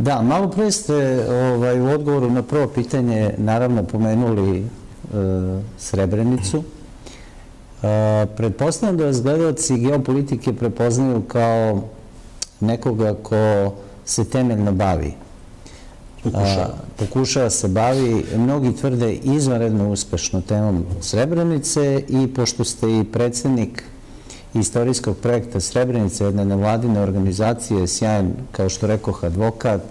Da, malo pre ste u odgovoru na prvo pitanje naravno pomenuli Srebrenicu. Pretpostavljam da vas gledaoci geopolitike prepoznaju kao nekoga ko se temeljno bavi. Pokušava se bavi, mnogi tvrde izvanredno uspešno temom Srebrenice i pošto ste i predsednik istorijskog projekta Srebrenice, jedne nevladine organizacije, sjajan, kao što rekoh, advokat,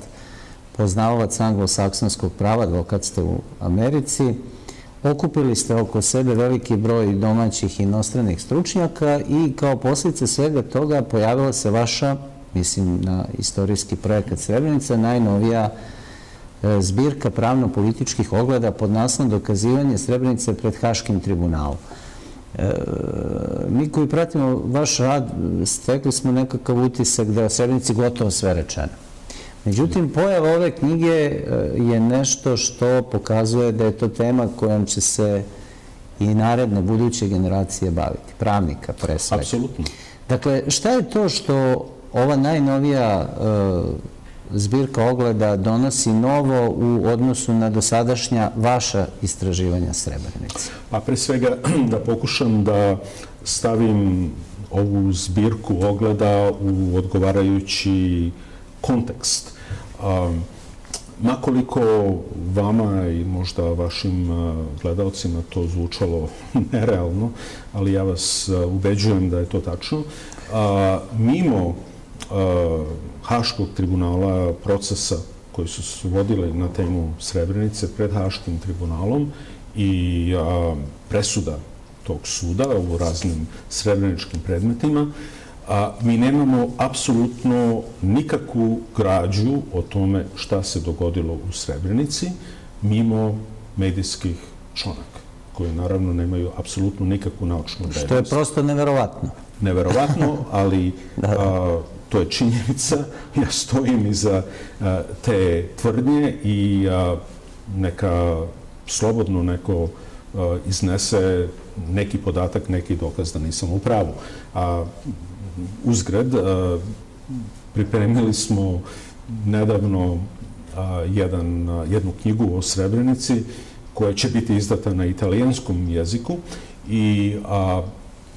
poznavalac anglosaksonskog prava, advokat ste u Americi, okupili ste oko sebe veliki broj domaćih i inostranih stručnjaka i kao posljedica svega toga pojavila se vaša, mislim na istorijski projekat Srebrenica, najnovija zbirka pravno-političkih ogleda pod naslovom Dokazivanje Srebrenice pred Haškim tribunalom. Mi koji pratimo vaš rad stekli smo nekakav utisak da o Srebrenici gotovo sve rečeno. Međutim, pojava ove knjige je nešto što pokazuje da je to tema kojom će se i naredne buduće generacije baviti, pravnika pre svega. Apsolutno. Dakle, šta je to što ova najnovija zbirka ogleda donosi novo u odnosu na dosadašnja vaša istraživanja Srebrenice? Pa pre svega da pokušam da stavim ovu zbirku ogleda u odgovarajući kontekst. Makoliko vama i možda vašim gledalcima to zvučalo nerealno, ali ja vas ubeđujem da je to tačno, mimo Haškog tribunala, procesa koji su se vodili na temu Srebrenice pred Haškim tribunalom i presuda tog suda u raznim srebreničkim predmetima, mi nemamo apsolutno nikakvu građu o tome šta se dogodilo u Srebrenici mimo medijskih članaka, koji naravno nemaju apsolutno nikakvu naučnu vrednost. Što je prosto neverovatno. Neverovatno, ali to je činjenica. Ja stojim iza te tvrdnje i neka slobodno neko iznese neki podatak, neki dokaz da nisam u pravu. Uzgred, pripremili smo nedavno jednu knjigu o Srebrenici koja će biti izdata na italijanskom jeziku i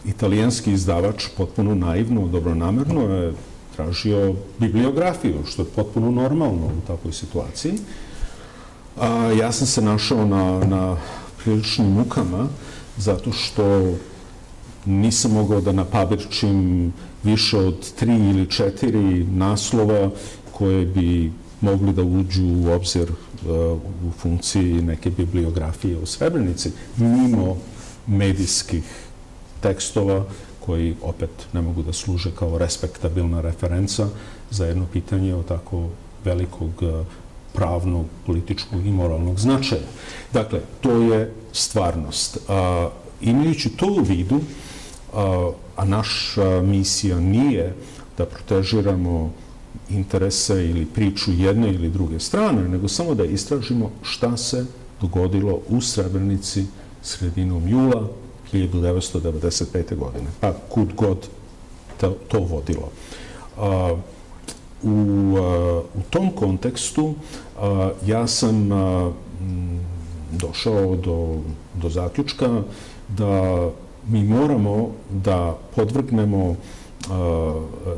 italijanski izdavač potpuno naivno, dobronamerno je tražio bibliografiju, što je potpuno normalno u takvoj situaciji. Ja sam se našao na priličnim mukama zato što nisam mogao da napaberčim više od 3 ili 4 naslova koje bi mogli da uđu u obzir u funkciji neke bibliografije o Srebrenici, mimo medijskih tekstova koji opet ne mogu da služe kao respektabilna referenca za jedno pitanje o tako velikog pravnog, političkog i moralnog značaja. Dakle, to je stvarnost. Imajući to u vidu, a naša misija nije da protežiramo interese ili priču jedne ili druge strane, nego samo da istražimo šta se dogodilo u Srebrenici sredinom jula 1995. godine, pa kud god to vodilo. U tom kontekstu ja sam došao do zaključka da mi moramo da podvrgnemo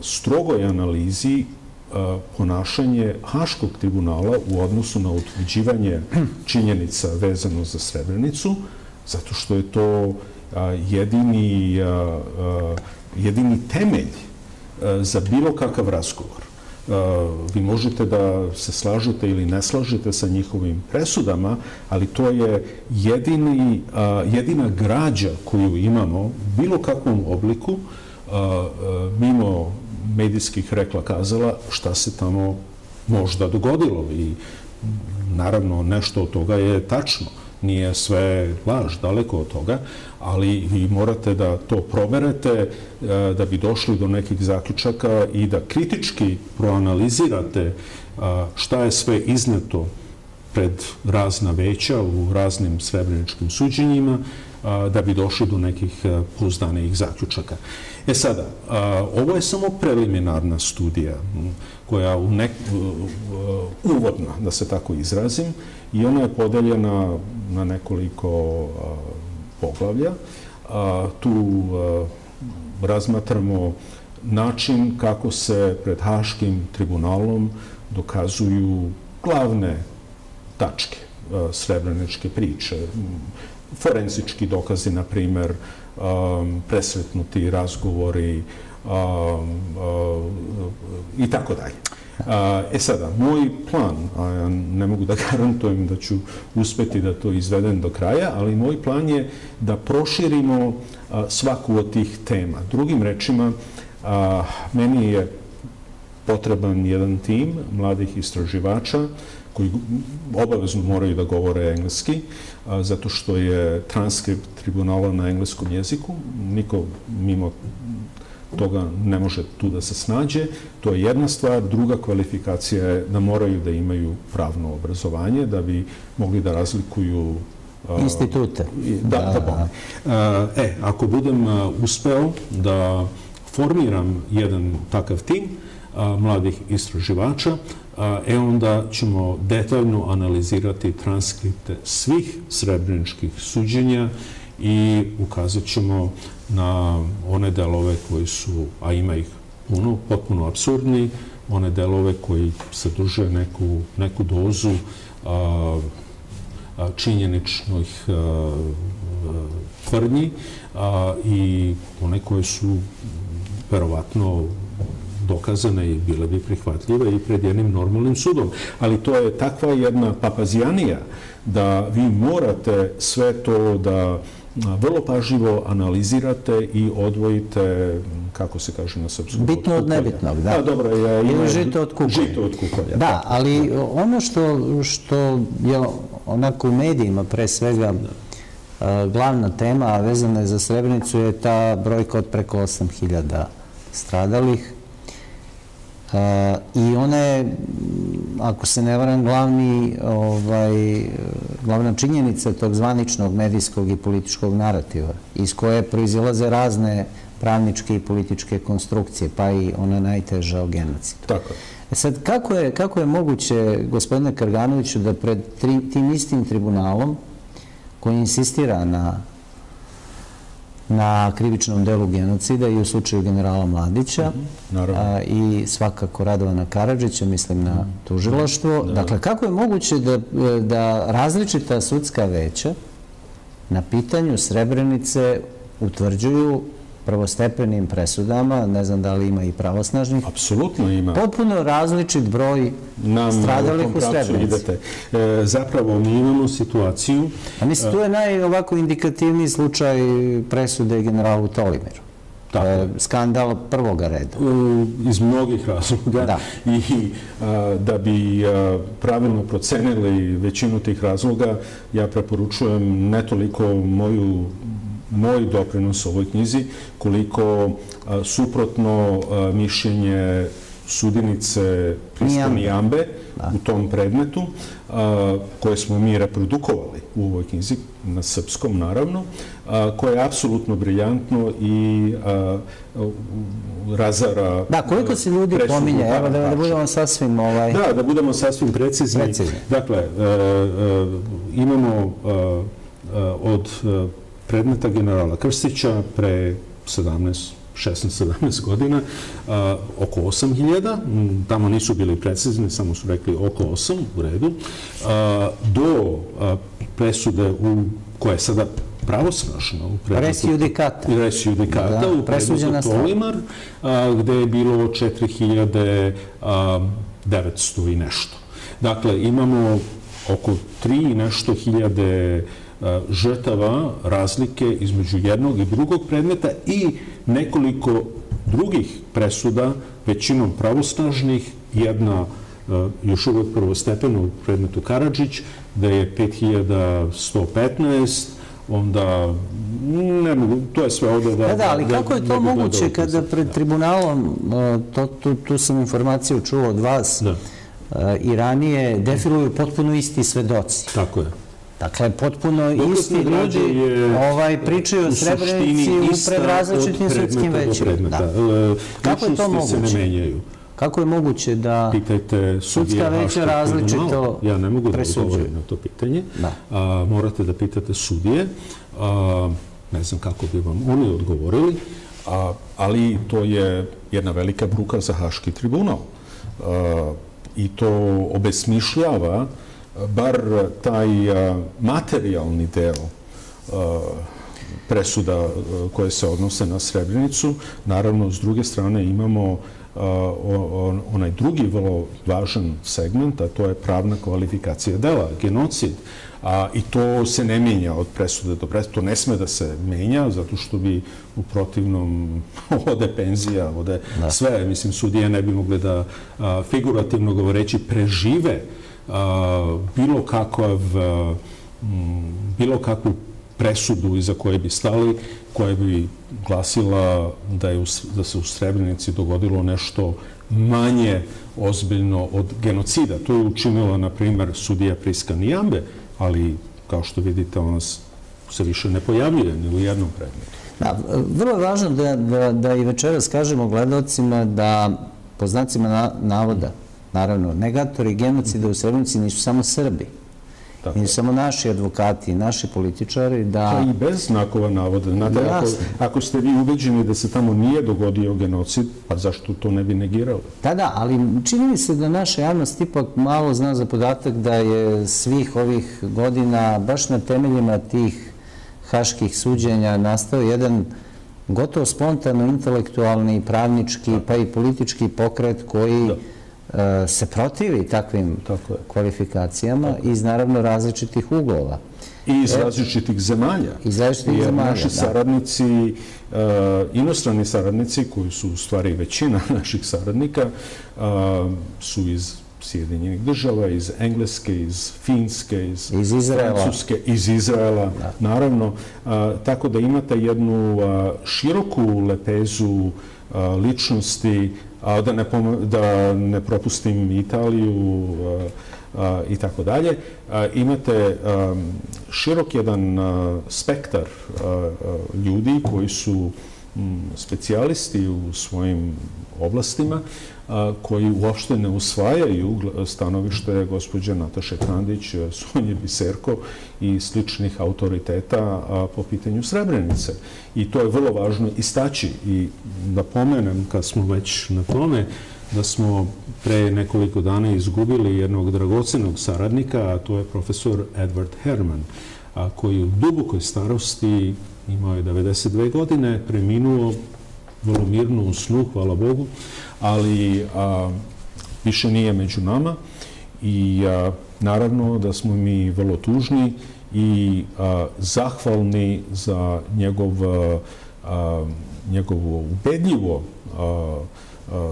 strogoj analizi ponašanje Haškog tribunala u odnosu na utvrđivanje činjenica vezano za Srebrenicu, zato što je to jedini temelj za bilo kakav razgovor. Vi možete da se slažete ili ne slažete sa njihovim presudama, ali to je jedina građa koju imamo u bilo kakvom obliku, mimo medijskih rekla kazala, šta se tamo možda dogodilo. I naravno nešto od toga je tačno. Nije sve laž, daleko od toga, ali vi morate da to proverete da bi došli do nekih zaključaka i da kritički proanalizirate šta je sve izneto pred razna veća u raznim srebreničkim suđenjima, da bi došli do nekih pouzdanijih zaključaka. Sada, ovo je samo preliminarna studija koja uvodna, da se tako izrazim, i ona je podeljena na nekoliko poglavlja. Tu razmatramo način kako se pred Haškim tribunalom dokazuju glavne tačke srebreničke priče, forenzički dokazi, na primer, presretnuti razgovori i tako dalje. Sada, moj plan, a ja ne mogu da garantujem da ću uspeti da to izvedem do kraja, ali moj plan je da proširimo svaku od tih tema. Drugim rečima, meni je potreban jedan tim mladih istraživača koji obavezno moraju da govore engleski, zato što je transkript tribunala na engleskom jeziku. Niko mimo toga ne može tu da se snađe. To je jedna stvar. Druga kvalifikacija je da moraju da imaju pravno obrazovanje, da bi mogli da razlikuju institute. Ako budem uspeo da formiram jedan takav tim mladih istraživača, onda ćemo detaljno analizirati transkripte svih srebreničkih suđenja i ukazat ćemo na one delove koji su, a ima ih puno, potpuno apsurdni, one delove koji sadrže neku dozu činjeničnih tvrdnji i one koje su verovatno dokazane i bile bi prihvatljive i pred jednim normalnim sudom. Ali to je takva jedna papazijanija da vi morate sve to da vrlo pažljivo analizirate i odvojite, kako se kaže na srpskom? Bitno od nebitnog, da. Dobro, ili žito od kukolja. Žito od kukolja. Da, ali ono što je onako u medijima pre svega glavna tema, a vezana je za Srebrenicu, je ta brojka od preko 8.000 stradalih. I ona je, ako se ne varam, glavna činjenica tog zvaničnog medijskog i političkog narativa, iz koje proizilaze razne pravničke i političke konstrukcije, pa i ona najteža o genocidu. Tako. Sad, kako je moguće, gospodine Karganoviću, da pred tim istim tribunalom, koji insistira na krivičnom delu genocida i u slučaju generala Mladića i svakako Radovana Karadžića, mislim na tužilaštvo. Dakle, kako je moguće da različita sudska veća na pitanju Srebrenice utvrđuju prvostepenim presudama, ne znam da li ima i pravosnažnih, apsolutno ima, potpuno različit broj stradalih u Srebrenici. Zapravo mi imamo situaciju... A mislim, tu je najovako indikativniji slučaj presude generalu Tolimiru. To je skandal prvoga reda. Iz mnogih razloga. I da bi pravilno procenili većinu tih razloga, ja preporučujem ne toliko moj doprinos ovoj knjizi, koliko suprotno mišljenje sudinice Kristine Jambe u tom predmetu, koje smo mi reprodukovali u ovoj knjizi, na srpskom naravno, koje je apsolutno briljantno i razara... Da, koliko se ljudi pominje, evo da budemo sasvim... Da budemo sasvim precizni. Dakle, imamo od predmeta generala Krstića pre 16-17 godina, oko 8.000, tamo nisu bili precizni, samo su rekli oko 8, u redu, do presude koja je sada pravosnažna u predmetu... Res judicata u predmetu Tolimar, gde je bilo 4.900 i nešto. Dakle, imamo oko 3 i nešto hiljade žrtava razlike između jednog i drugog predmeta i nekoliko drugih presuda, većinom pravosnažnih, jedna još uvek prvostepena u predmetu Karadžić, da je 5.115, onda ne mogu, to je sve ovdje da... Da, ali kako je to moguće kada pred tribunalom, tu sam informaciju čuo od vas, i ranije defiluju potpuno isti svedoci? Tako je. Dakle, potpuno isti ljudi pričaju o Srebrenici pred različitim sudskim većima. Kako je to moguće? Kako je moguće da sudska veća različito presuđuju? Ja ne mogu da odgovorim na to pitanje. Morate da pitate sudije. Ne znam kako bi vam oni odgovorili. Ali to je jedna velika bruka za Haški tribunal. I to obesmišljava bar taj materijalni deo presuda koje se odnose na Srebrenicu. Naravno, s druge strane imamo onaj drugi vrlo važan segment, a to je pravna kvalifikacija dela, genocid. I to se ne menja od presude do presude. To ne sme da se menja, zato što bi u protivnom ode penzija, ode sve. Mislim, sudije ne bi mogli da, figurativno govoreći, prežive bilo kakvu presudu iza koje bi stali, koja bi glasila da se u Srebrenici dogodilo nešto manje ozbiljno od genocida. To je učinila, na primer, sudija Priska Nijambe, ali, kao što vidite, ona se više ne pojavljuje ni u jednom predmetu. Vrlo je važno da i večeras kažemo gledalcima da, po znacima navoda, naravno, negatori genocida u Srebrenici nisu samo Srbi. Nisu samo naši advokati, naši političari, da... I bez znakova navoda. Znate, ako ste vi ubeđeni da se tamo nije dogodio genocid, pa zašto to ne bi negirali? Da, ali čini mi se da naša javnost ipak malo zna za podatak da je svih ovih godina, baš na temeljima tih haških suđenja, nastao jedan gotovo spontano intelektualni, pravnički, pa i politički pokret koji se protivi takvim kvalifikacijama iz, naravno, različitih uglova. I iz različitih zemalja. Jer naši saradnici, inostrani saradnici, koji su u stvari većina naših saradnika, su iz Sjedinjenih država, iz Engleske, iz Finske, iz Francuske, iz Izraela, naravno. Tako da imate jednu široku lepezu ličnosti, da ne propustim Italiju i tako dalje. Imate širok jedan spektar ljudi koji su specijalisti u svojim oblastima, koji uopšte ne usvajaju stanovište gospođe Nataše Kandić, Sonje Biserko i sličnih autoriteta po pitanju Srebrenice. I to je vrlo važno istaći. I da pomenem, kad smo već na tome, da smo pre nekoliko dana izgubili jednog dragocenog saradnika, a to je profesor Edward Herman, koji u dubokoj starosti, imao je 92 godine, preminuo vrlo mirno u snu, hvala Bogu, ali više nije među nama i naravno da smo mi vrlo tužni i zahvalni za njegovo ubedljivo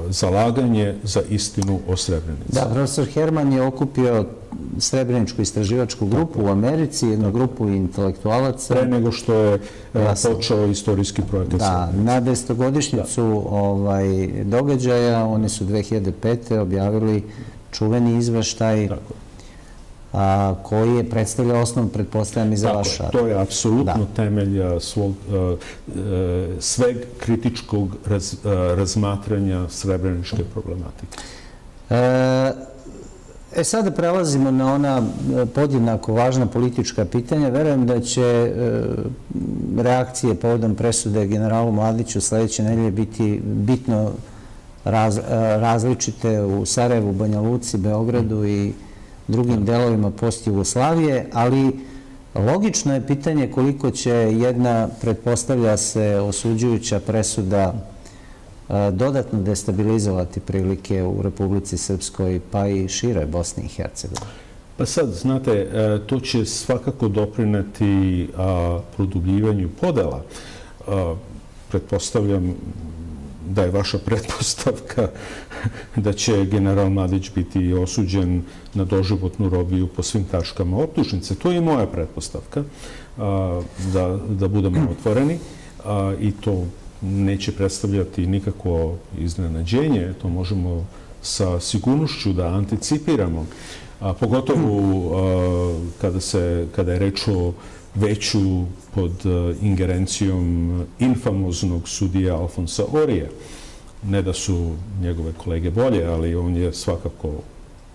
zalaganje za istinu o Srebrenici. Da, profesor Herman je okupio Srebreničku istraživačku grupu u Americi, jednu grupu intelektualaca. Pre nego što je počeo istorijski projekat Srebrenice. Da, na 10-godišnjicu događaja oni su 2005. objavili čuveni izveštaj koji je predstavljao osnovu, pretpostavljam, i za vaš rad. To je apsolutno temelj sveg kritičkog razmatranja srebreničke problematike. Sada prelazimo na ona podjednako važna politička pitanja. Verujem da će reakcije povodom presude generalu Mladiću sledeće nedelje biti bitno različite u Sarajevu, Banja Luci, Beogradu i drugim delovima post-Jugoslavije, ali logično je pitanje koliko će jedna, pretpostavlja se, osuđujuća presuda dodatno destabilizovati prilike u Republici Srpskoj, pa i šire Bosni i Hercegovini. Pa sad, znate, to će svakako doprineti produbljivanju podela. Pretpostavljam da je vaša pretpostavka da će general Mladić biti osuđen na doživotnu robiju po svim tačkama optužnice. To je i moja pretpostavka, da budemo otvoreni, i to neće predstavljati nikakvo iznenađenje. To možemo sa sigurnošću da anticipiramo, pogotovo kada je reč o veću pod ingerencijom infamoznog sudija Alfonsa Orije. Ne da su njegove kolege bolje, ali on je svakako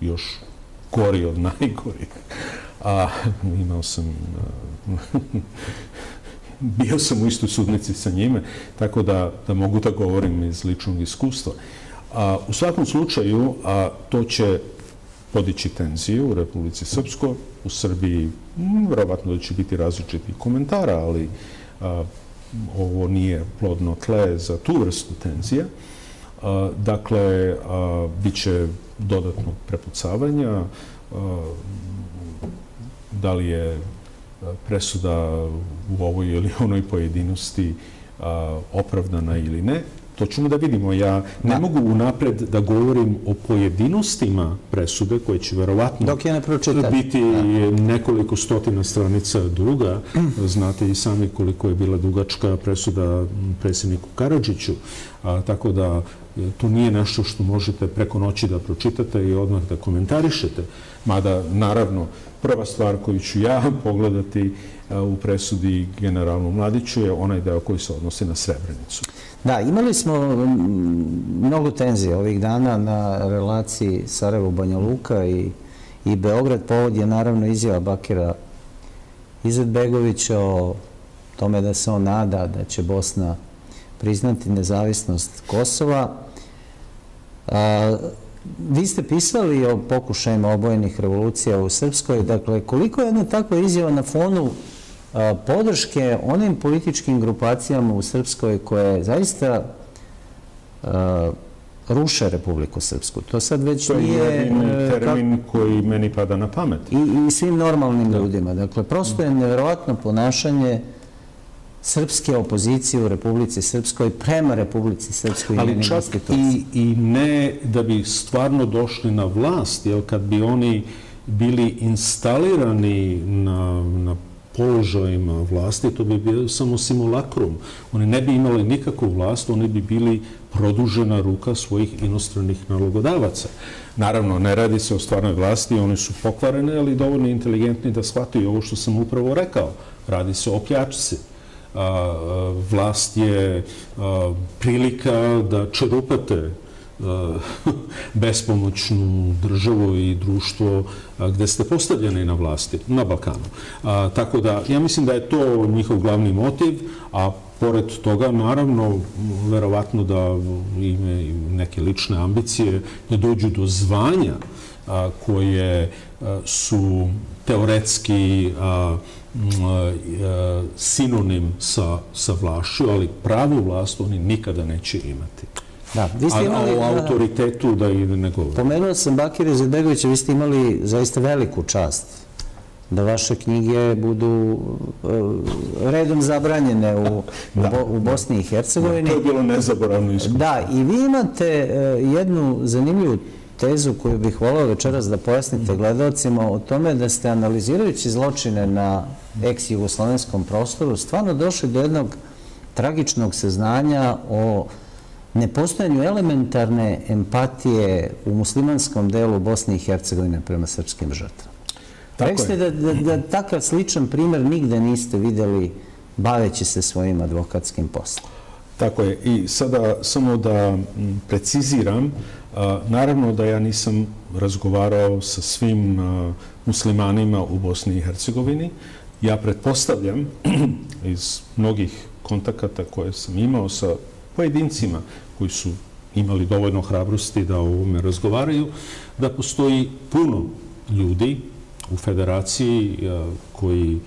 još gori od najgorih. Imao sam... Bio sam u istoj sudnici sa njime, tako da mogu da govorim iz ličnog iskustva. U svakom slučaju, to će podići tenziju u Republici Srpskoj. U Srbiji verovatno da će biti različitih komentara, ali ovo nije plodno tle za tu vrstu tenzija. Dakle, bit će dodatnog prepucavanja. Da li je presuda u ovoj ili onoj pojedinosti opravdana ili ne, to ćemo da vidimo. Ja ne mogu unapred da govorim o pojedinostima presude, koje će verovatno biti nekoliko stotina stranica duga. Znate i sami koliko je bila dugačka presuda predsjedniku Karadžiću, tako da to nije nešto što možete preko noći da pročitate i odmah da komentarišete. Mada, naravno, prva stvar koju ću ja pogledati u presudi generalu Mladiću je onaj deo koji se odnosi na Srebrenicu. Da, imali smo mnogo tenzije ovih dana na relaciji Sarajevo-Banja Luka i Beograd. Povod je naravno izjava Bakira Izetbegovića o tome da se on nada da će Bosna priznati nezavisnost Kosova. Vi ste pisali o pokušajima obojenih revolucija u Srpskoj. Dakle, koliko je jedna takva izjava na fonu podrške onim političkim grupacijama u Srpskoj koje zaista ruše Republiku Srpsku? To sad već nije... To je jedini termin koji meni pada na pamet. I svim normalnim ljudima. Dakle, prosto je nevjerovatno ponašanje srpske opozicije u Republici Srpskoj prema Republici Srpskoj i njenim institucijama. Ali čak i ne da bi stvarno došli na vlast, jer kad bi oni bili instalirani na položajima vlasti, to bi bio samo simulakrum. Oni ne bi imali nikakvu vlast, oni bi bili produžena ruka svojih inostranih nalogodavaca. Naravno, ne radi se o stvarnoj vlasti, oni su pokvarene, ali dovoljno inteligentni da shvataju ovo što sam upravo rekao. Radi se o pljačci. Vlast je prilika da čerupate bespomoćnu državu i društvo gde ste postavljeni na vlasti, na Balkanu. Tako da, ja mislim da je to njihov glavni motiv, a pored toga, naravno, verovatno da imaju neke lične ambicije da dođu do zvanja koje su teoretski sinonim sa vlašću, ali pravu vlast oni nikada neće imati. A o autoritetu da i ne govorim. Pomenuo sam Bakira Izetbegovića, vi ste imali zaista veliku čast da vaše knjige budu redom zabranjene u Bosni i Hercegovini. To je bilo nezaboravno iskustvo. Da, i vi imate jednu zanimljivu tezu koju bih volao večeras da pojasnite gledalcima o tome da ste analizirajući zločine na ex-jugoslovenskom prostoru stvarno došli do jednog tragičnog saznanja o nepostojanju elementarne empatije u muslimanskom delu Bosne i Hercegovine prema srpskim žrtvama. Rekli ste da takav sličan primjer nigde niste vidjeli baveći se svojim advokatskim poslom. Tako je. I sada samo da preciziram, naravno da ja nisam razgovarao sa svim muslimanima u Bosni i Hercegovini. Ja pretpostavljam iz mnogih kontakata koje sam imao sa pojedincima koji su imali dovoljno hrabrosti da o ovome razgovaraju, da postoji puno ljudi u federaciji koji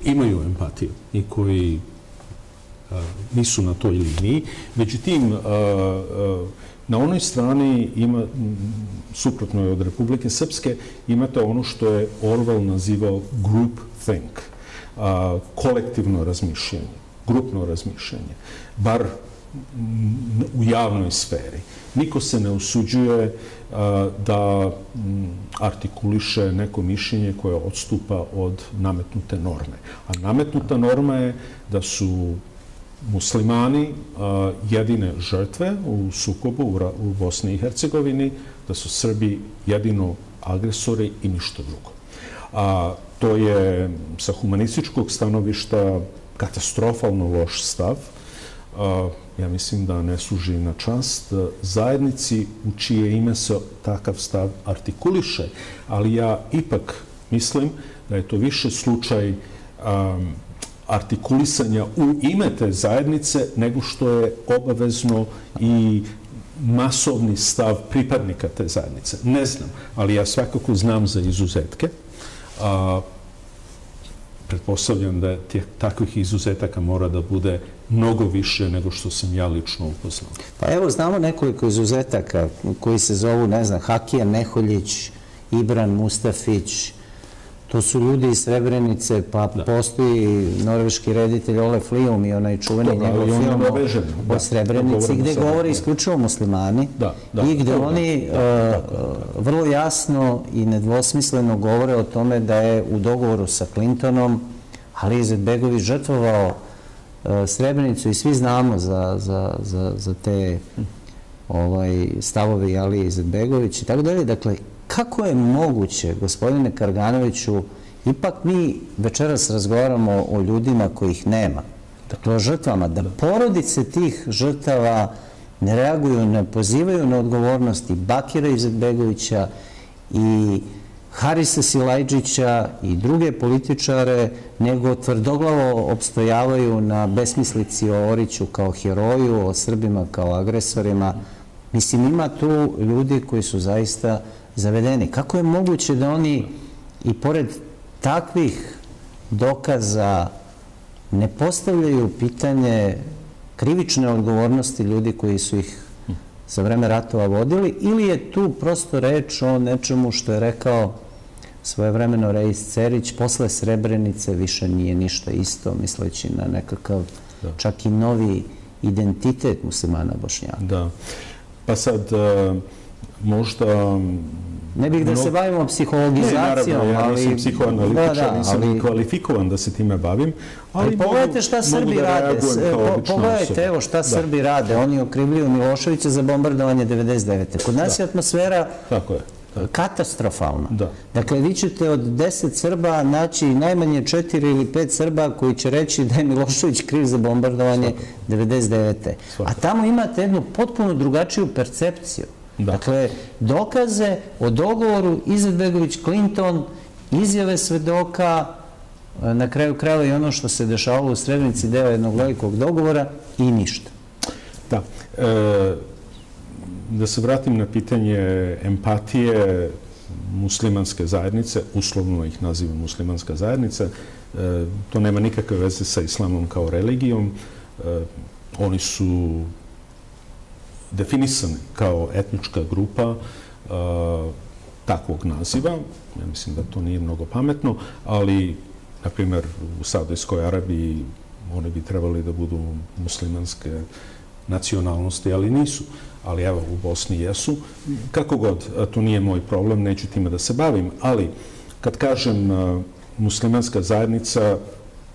imaju empatiju i koji nisu na toj liniji. Međutim, na onoj strani ima, suprotno je od Republike Srpske, imate ono što je Orwell nazivao group think, kolektivno razmišljanje, grupno razmišljanje, bar u javnoj sferi. Niko se ne usuđuje da artikuliše neko mišljenje koje odstupa od nametnute norme. A nametnuta norma je da su muslimani jedine žrtve u sukobu u Bosni i Hercegovini, da su Srbi jedino agresori i ništa drugo. To je sa humanističkog stanovišta katastrofalno loš stav. Ja mislim da ne služi na čast zajednici u čije ime se takav stav artikuliše, ali ja ipak mislim da je to više slučaj artikulisanja u ime te zajednice nego što je obavezno i masovni stav pripadnika te zajednice. Ne znam, ali ja svakako znam za izuzetke. Pretpostavljam da takvih izuzetaka mora da bude mnogo više nego što sam ja lično upoznao. Pa evo, znamo nekoliko izuzetaka koji se zovu, ne znam, Hakija Neholjić, Ibran Mustafić. To su ljudi iz Srebrenice, pa postoji norveški reditelj Olef Lium i onaj čuveni njegov film o Srebrenici, gde govori isključivo muslimani i gde oni vrlo jasno i nedvosmisleno govore o tome da je u dogovoru sa Clintonom Ali Izetbegović žrtvovao Srebrenicu i svi znamo za te stavove Alije Izetbegović i tako dalje. Dakle, kako je moguće, gospodine Karganoviću, ipak mi večeras razgovaramo o ljudima kojih nema, dakle o žrtvama, da porodice tih žrtava ne reaguju, ne pozivaju na odgovornosti Bakira Izetbegovića i Harisa Silajdžića i druge političare, nego tvrdoglavo opstojavaju na besmislici o Oriću kao heroju, o Srbima kao agresorima. Mislim, ima tu ljudi koji su zaista zavedeni. Kako je moguće da oni i pored takvih dokaza ne postavljaju pitanje krivične odgovornosti ljudi koji su ih za vreme ratova vodili, ili je tu prosto reč o nečemu što je rekao svojevremeno Reis Cerić, posle Srebrenice više nije ništa isto, misleći na nekakav čak i novi identitet muslimana Bošnjaka. Da. Pa sad, možda... Ne bih da se bavimo psihologizacijom, ali... Ja nisam psihoanalitičar, nisam kvalifikovan da se time bavim, ali pogledajte šta Srbi rade. Pogledajte, evo šta Srbi rade. Oni okrivljuju Miloševića za bombardovanje 99. Kod nas je atmosfera katastrofalna. Dakle, vi ćete od 10 Srba naći najmanje 4 ili 5 Srba koji će reći da je Milošević kriv za bombardovanje 99. A tamo imate jednu potpuno drugačiju percepciju. Dakle, dokaze o dogovoru Izetbegović-Clinton, izjave svedoka, na kraju krajeva i ono što se dešavalo u Srebrenici, deo jednog velikog dogovora i ništa. Da. Da se vratim na pitanje empatije muslimanske zajednice, uslovno ih nazivam muslimanska zajednica, to nema nikakve veze sa islamom kao religijom. Oni su definisani kao etnička grupa takvog naziva. Ja mislim da to nije mnogo pametno, ali, na primjer, u Saudijskoj Arabiji oni bi trebali da budu muslimanske nacionalnosti, ali nisu. Ali evo, u Bosni jesu. Kako god, to nije moj problem, neću time da se bavim, ali kad kažem muslimanska zajednica,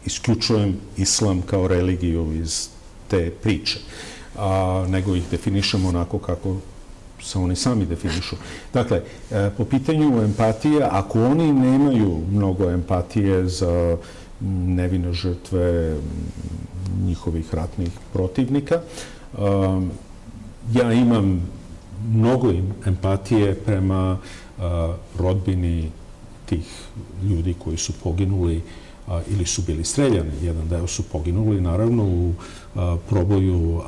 isključujem islam kao religiju iz te priče, nego ih definišemo onako kako se oni sami definišu. Dakle, po pitanju empatije, ako oni nemaju mnogo empatije za nevine žrtve njihovih ratnih protivnika, ja imam mnogo empatije prema rodbini tih ljudi koji su poginuli ili su bili streljani. Jedan deo su poginuli, naravno, u proboju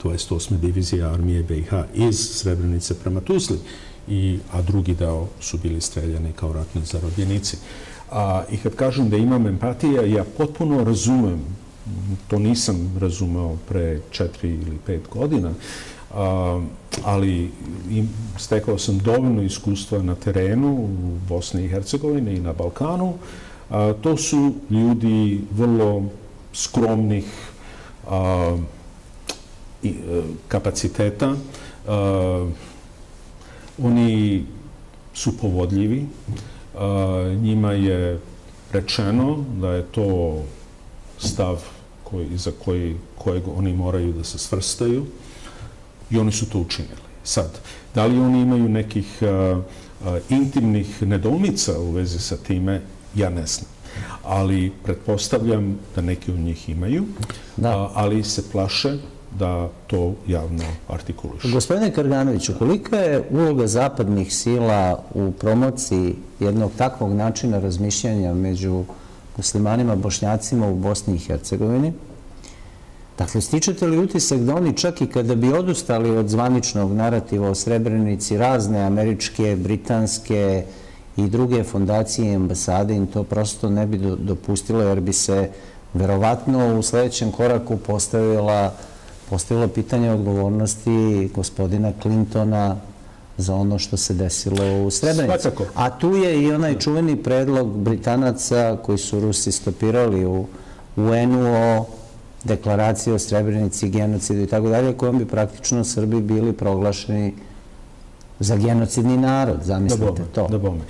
28. divizije armije BiH iz Srebrenice prema Tuzli, a drugi deo su bili streljani kao ratni zarobljenici. I kad kažem da imam empatije, ja potpuno razumem, to nisam razumeo pre 4 ili 5 godina, ali stekao sam dovoljno iskustva na terenu u Bosni i Hercegovini i na Balkanu. To su ljudi vrlo skromnih kapaciteta. Oni su povodljivi. Njima je rečeno da je to stav iza kojeg oni moraju da se svrstaju i oni su to učinili. Sad, da li oni imaju nekih intimnih nedoumica u vezi sa time, ja ne znam. Ali pretpostavljam da neki od njih imaju, ali se plaše da to javno artikulišu. Gospodine Karganoviću, kolika je uloga zapadnih sila u promociji jednog takvog načina razmišljanja među muslimanima, bošnjacima u Bosni i Hercegovini? Dakle, stičete li utisak da oni čak i kada bi odustali od zvaničnog narativa o Srebrenici, razne američke, britanske i druge fondacije i ambasade im to prosto ne bi dopustilo, jer bi se verovatno u sledećem koraku postavilo pitanje odgovornosti gospodina Clintona za ono što se desilo u Srebrenici. A tu je i onaj čuveni predlog Britanaca koji su Rusi stopirali u UN-u o deklaraciji o Srebrenici, genocidu i tako dalje, kojom bi praktično Srbi bili proglašeni za genocidni narod, zamislite to. Da bome.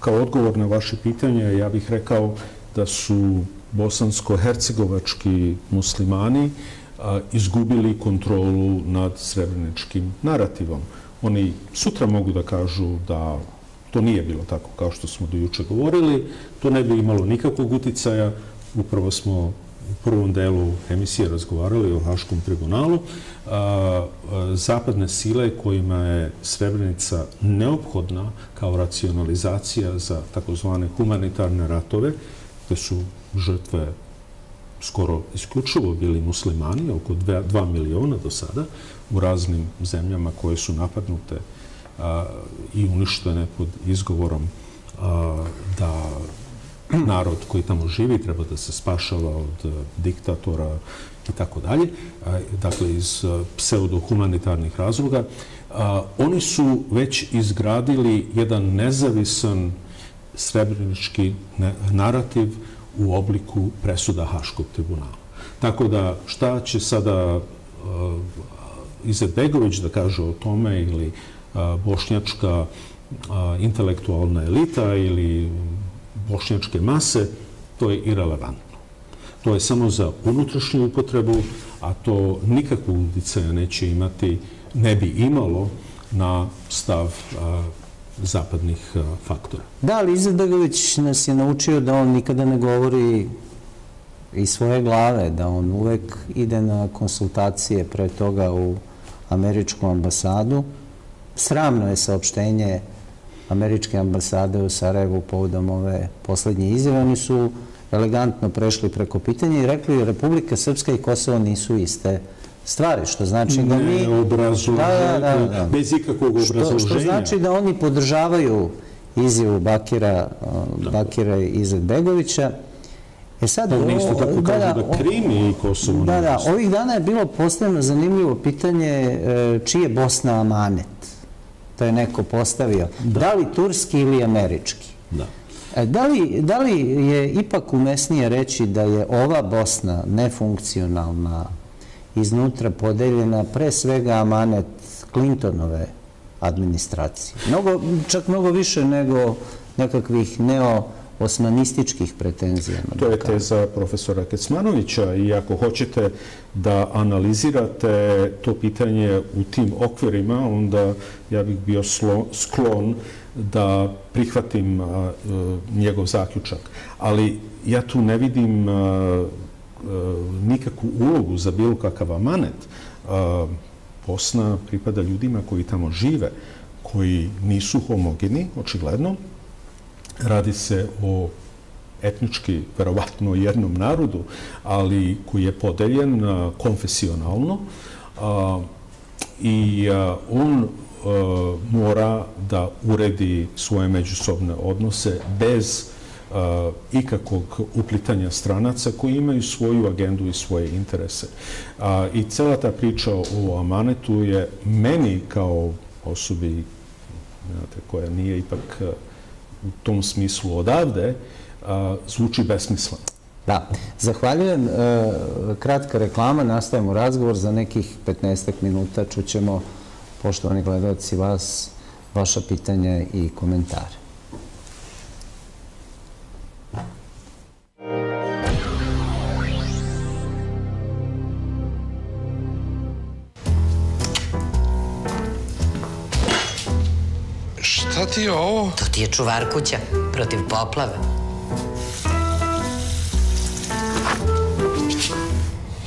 Kao odgovor na vaše pitanje, ja bih rekao da su bosansko-hercegovački muslimani izgubili kontrolu nad srebreničkim narativom. Oni sutra mogu da kažu da to nije bilo tako kao što smo do juče govorili, to ne bi imalo nikakvog uticaja. Upravo smo u prvom delu emisije razgovarali o Haškom tribunalu. Zapadne sile kojima je Srebrenica neophodna kao racionalizacija za takozvane humanitarne ratove, gde su žrtve skoro isključivo bili muslimani, oko 2 miliona do sada, u raznim zemljama koje su napadnute i uništene pod izgovorom da narod koji tamo živi treba da se spašava od diktatora i tako dalje, dakle iz pseudo-humanitarnih razloga, oni su već izgradili jedan nezavisan srebrenički narativ u obliku presuda Haškog tribunala. Tako da šta će sada Izetbegović da kaže o tome ili bošnjačka intelektualna elita ili bošnjačke mase, to je irelevantno. To je samo za unutrašnju upotrebu, a to nikakvog uticaja neće imati, ne bi imalo na stav zapadnih faktora. Da, ali Izetbegović nas je naučio da on nikada ne govori iz svoje glave, da on uvek ide na konsultacije pre toga u američku ambasadu. Sramno je saopštenje američke ambasade u Sarajevu povodom ove poslednje izjave. Oni su elegantno prešli preko pitanja i rekli Republika Srpska i Kosovo nisu iste stvari, što znači da mi... Bez ikakvog obrazloženja. Što znači da oni podržavaju izjavu Bakira Izetbegovića. Oni isto tako kažu da Krim i Kosovo nije isto. Ovih dana je bilo postavljeno zanimljivo pitanje čiji je Bosna amanet. To je neko postavio. Da li turski ili američki? Da li je ipak umesnije reći da je ova Bosna nefunkcionalna, iznutra podeljena, pre svega amanet Clintonove administracije? Čak mnogo više nego nekakvih osmanističkih pretenzija. To je teza profesora Kecmanovića i ako hoćete da analizirate to pitanje u tim okvirima, onda ja bih bio sklon da prihvatim njegov zaključak. Ali ja tu ne vidim nikakvu ulogu za bilo kakav amanet. Bosna pripada ljudima koji tamo žive, koji nisu homogeni, očigledno. Radi se o etnički, verovatno jednom narodu, ali koji je podeljen konfesionalno i on mora da uredi svoje međusobne odnose bez ikakvog uplitanja stranaca koji imaju svoju agendu i svoje interese. I cela ta priča o amanetu je meni kao osobi koja nije ipak u tom smislu odavde, zvuči besmisleno. Da. Zahvaljujem. Kratka reklama, nastavimo razgovor za nekih 15 minuta. Čućemo, poštovani gledalci, vaša pitanja i komentare. Šta ti je ovo? To ti je čuvar kuća protiv poplave.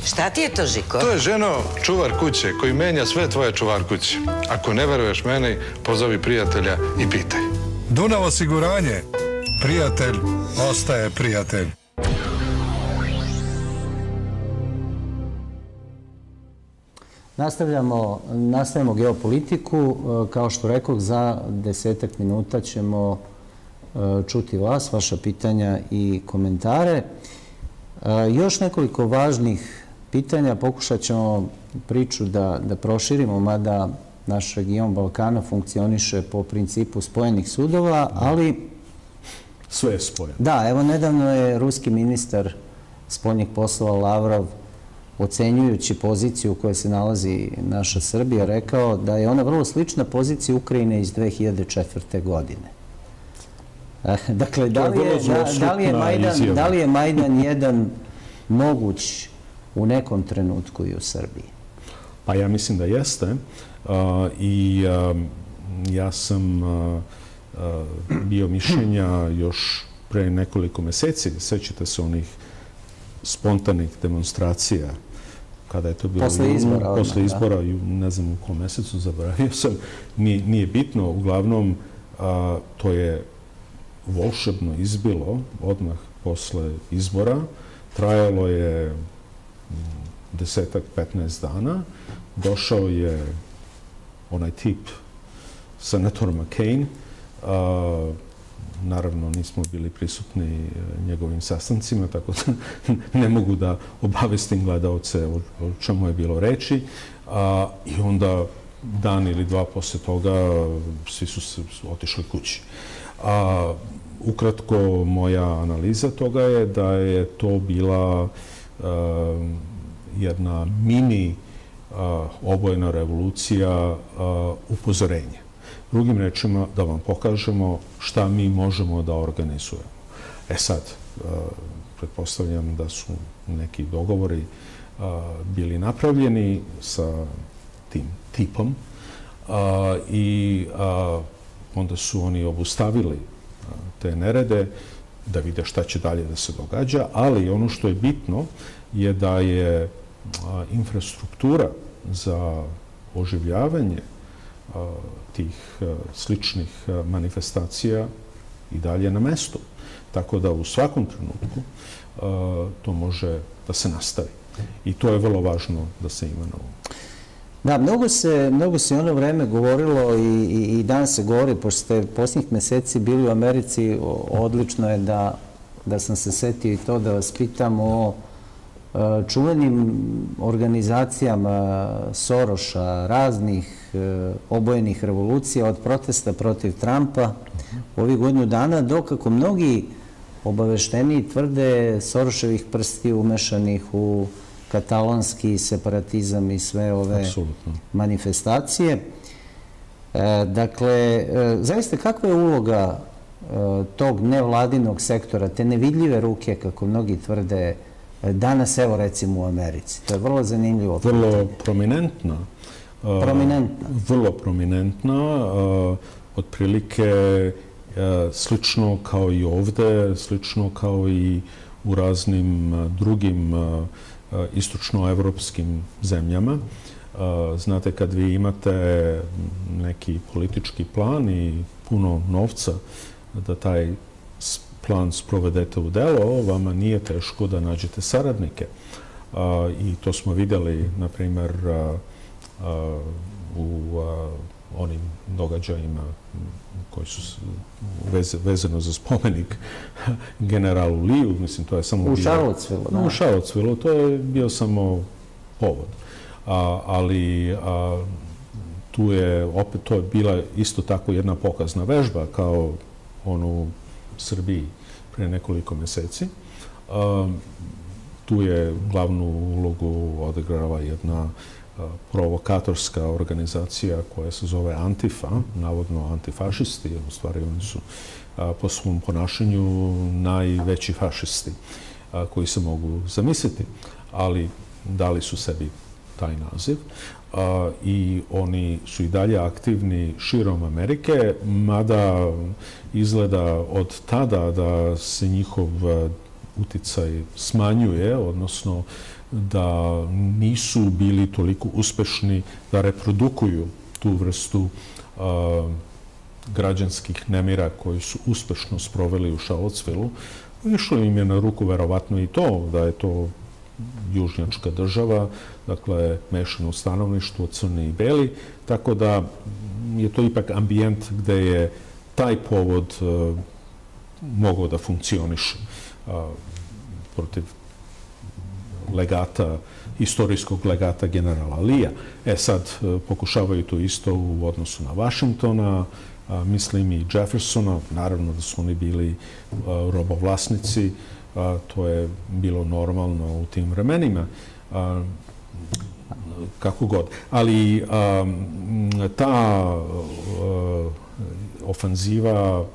Šta ti je to, Žiko? To je, ženo, čuvar kuće koji menja sve tvoje čuvar kuće. Ako ne veruješ meni, pozovi prijatelja i pitaj. Dunav osiguranje. Prijatelj ostaje prijatelj. Nastavljamo geopolitiku. Kao što rekoh, za 10 minuta ćemo čuti vas, vaša pitanja i komentare. Još nekoliko važnih pitanja. Pokušat ćemo priču da proširimo, mada naš region Balkana funkcioniše po principu spojenih sudova, ali... Sve je spojeno. Da, evo nedavno je ruski ministar spoljnih poslova Lavrov, ocenjujući poziciju u kojoj se nalazi naša Srbija, rekao da je ona vrlo slična poziciji Ukrajine iz 2004. godine. Dakle, da li je Majdan 1 moguć u nekom trenutku i u Srbiji? Pa ja mislim da jeste. I ja sam bio mišljenja još pre nekoliko meseci, sećate se onih spontanih demonstracija, kada je to bilo posle izbora, ne znam u kom mesecu, zaboravio sam, nije bitno, uglavnom to je volšebno izbilo odmah posle izbora, trajalo je 10-15 dana, došao je onaj tip, senator McCain, naravno nismo bili prisutni njegovim sastancima, tako da ne mogu da obavestim gledalce o čemu je bilo reči. I onda dan ili dva posle toga svi su otišli kući. Ukratko, moja analiza toga je da je to bila jedna mini obojena revolucija upozorenja. Drugim rečima, da vam pokažemo šta mi možemo da organizujemo. Sad, pretpostavljam da su neki dogovori bili napravljeni sa tim tipom i onda su oni obustavili te nerede da vide šta će dalje da se događa, ali ono što je bitno je da je infrastruktura za oživljavanje tih sličnih manifestacija i dalje na mestu. Tako da u svakom trenutku to može da se nastavi. I to je vrlo važno da se ima na umu. Da, mnogo se ono vreme govorilo i danas se govori, pošto ste posljednjih meseci bili u Americi, odlično je da sam se setio i to da vas pitam o čuvenim organizacijama Soroša, raznih obojenih revolucija, od protesta protiv Trumpa ovih godinu dana, dok kako mnogi obavešteniji tvrde Soroševih prsti umešanih u katalonski separatizam i sve ove manifestacije. Dakle, zaista kakva je uloga tog nevladinog sektora, te nevidljive ruke, kako mnogi tvrde, danas, evo recimo u Americi? To je vrlo zanimljivo. Vrlo prominentna. Vrlo prominentna. Otprilike slično kao i ovde, slično kao i u raznim drugim istočnoevropskim zemljama. Znate, kad vi imate neki politički plan i puno novca da taj plan sprovedete u delo, vama nije teško da nađete saradnike. I to smo vidjeli, na primjer, u onim događajima koji su vezano za spomenik generalu Liju. Mislim, to je samo u Charlottesville, da. U Charlottesville, to je bio samo povod. Ali tu je, opet, to je bila isto tako jedna pokazna vežba kao ono u Srbiji pre nekoliko meseci. Tu je glavnu ulogu odigrala jedna provokatorska organizacija koja se zove Antifa, navodno antifašisti, u stvari oni su po svom ponašanju najveći fašisti koji se mogu zamisliti, ali dali su sebi taj naziv. i oni su i dalje aktivni širom Amerike, mada izgleda od tada da se njihov uticaj smanjuje, odnosno da nisu bili toliko uspešni da reprodukuju tu vrstu građanskih nemira koji su uspešno sproveli u Charlottesville-u. Išlo im je na ruku verovatno i to, da je to južnjačka država, dakle, mešano stanovništvo, crni i beli, tako da je to ipak ambijent gde je taj povod mogao da funkcioniše protiv legata, istorijskog legata generala Lea. Sad pokušavaju to isto u odnosu na Washingtona, mislim i Jeffersona, naravno da su oni bili robovlasnici, to je bilo normalno u tim vremenima, kako god. Ali ta ofanziva,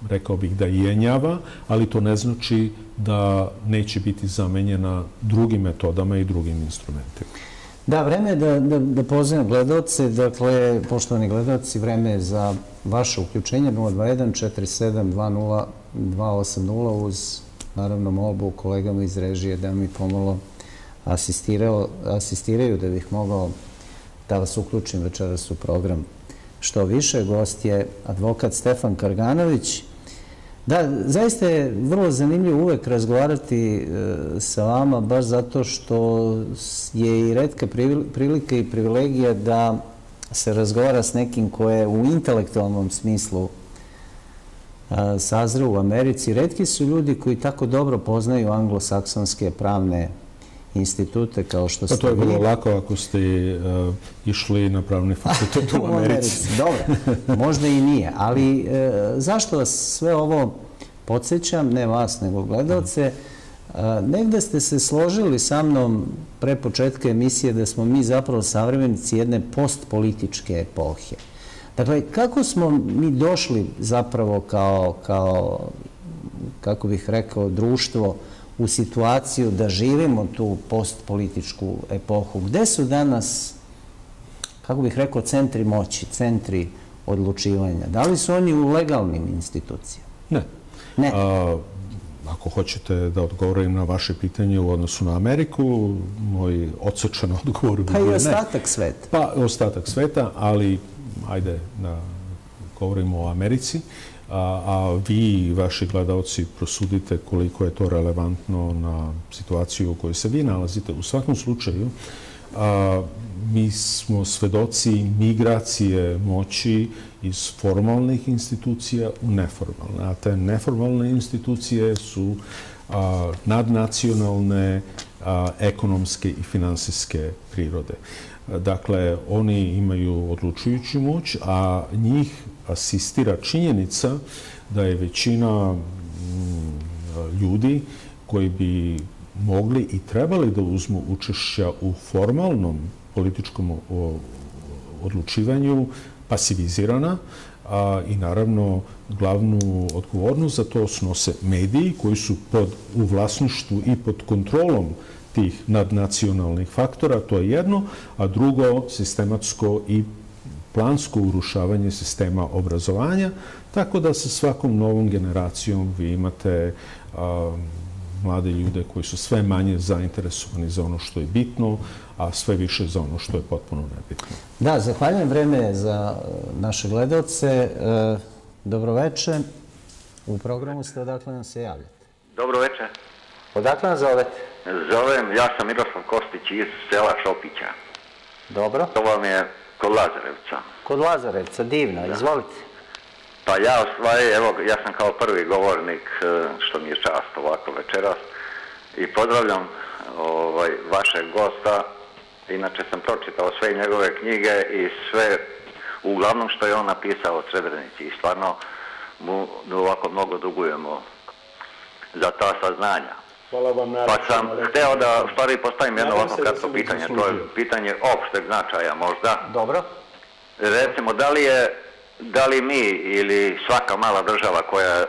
rekao bih da jenjava, ali to ne znači da neće biti zamenjena drugim metodama i drugim instrumentima. Da, vreme je da pozivam gledalce. Dakle, poštovani gledalci, vreme je za vaše uključenje 021-4720-280 uz, naravno, molbu kolegama iz režije da mi pomalo asistiraju da bih mogao da vas uključim večeras u program što više. Gost je advokat Stefan Karganović. Da, zaista je vrlo zanimljivo uvek razgovarati sa vama, baš zato što je i retka prilika i privilegija da se razgovara s nekim ko je u intelektualnom smislu sazreo u Americi. Retki su ljudi koji tako dobro poznaju anglosaksonske pravne institute kao što ste vi. To je bilo lako ako ste išli na pravni fakultet u Americi. Dobro, možda i nije, ali zašto vas sve ovo podsjećam, ne vas nego gledalce, negde ste se složili sa mnom pre početka emisije da smo mi zapravo savremenici jedne postpolitičke epohe. Dakle, kako smo mi došli zapravo kao, kako bih rekao, društvo u situaciju da živimo tu postpolitičku epohu? Gde su danas, kako bih rekao, centri moći, centri odlučivanja? Da li su oni u legalnim institucijama? Ne. Ne. Ako hoćete da odgovorim na vaše pitanje u odnosu na Ameriku, moj odsečan odgovor bi bio ne. Pa i ostatak sveta. Pa ostatak sveta, ali ajde da govorimo o Americi. A vi i vaši gledalci prosudite koliko je to relevantno na situaciju u kojoj se vi nalazite. U svakom slučaju, mi smo svedoci migracije moći iz formalnih institucija u neformalne. A te neformalne institucije su nadnacionalne, ekonomske i finansijske prirode. Dakle, oni imaju odlučujuću moć, a njih asistira činjenica da je većina ljudi koji bi mogli i trebali da uzmu učešća u formalnom političkom odlučivanju pasivizirana i naravno glavnu odgovornost za to snose mediji koji su u vlasništvu i pod kontrolom tih nadnacionalnih faktora, to je jedno, a drugo sistematsko i plansko urušavanje sistema obrazovanja, tako da sa svakom novom generacijom vi imate mlade ljude koji su sve manje zainteresovani za ono što je bitno, a sve više za ono što je potpuno nebitno. Da, zahvaljujem. Vreme za naše gledalce. Dobroveče. U programu ste, odakle nam se javljate? Dobroveče. Odakle nas zovete? Zovem, ja sam Miroslav Kostić iz sela Šopića. Dobro. To vam je kod Lazarevca. Kod Lazarevca, divno. Izvolite. Pa ja u stvari, evo, ja sam kao prvi govornik, što mi je čast ovako večeras, i pozdravljam vašeg gosta. Inače sam pročitao sve njegove knjige i sve, uglavnom što je on napisao o Srebrenici, i stvarno mu ovako mnogo dugujemo za ta saznanja. Hvala vam, pa sam hteo da u stvari postavim jedno ovako kratko pitanje, to je pitanje opšteg značaja možda. Dobro. Recimo, da li mi ili svaka mala država koja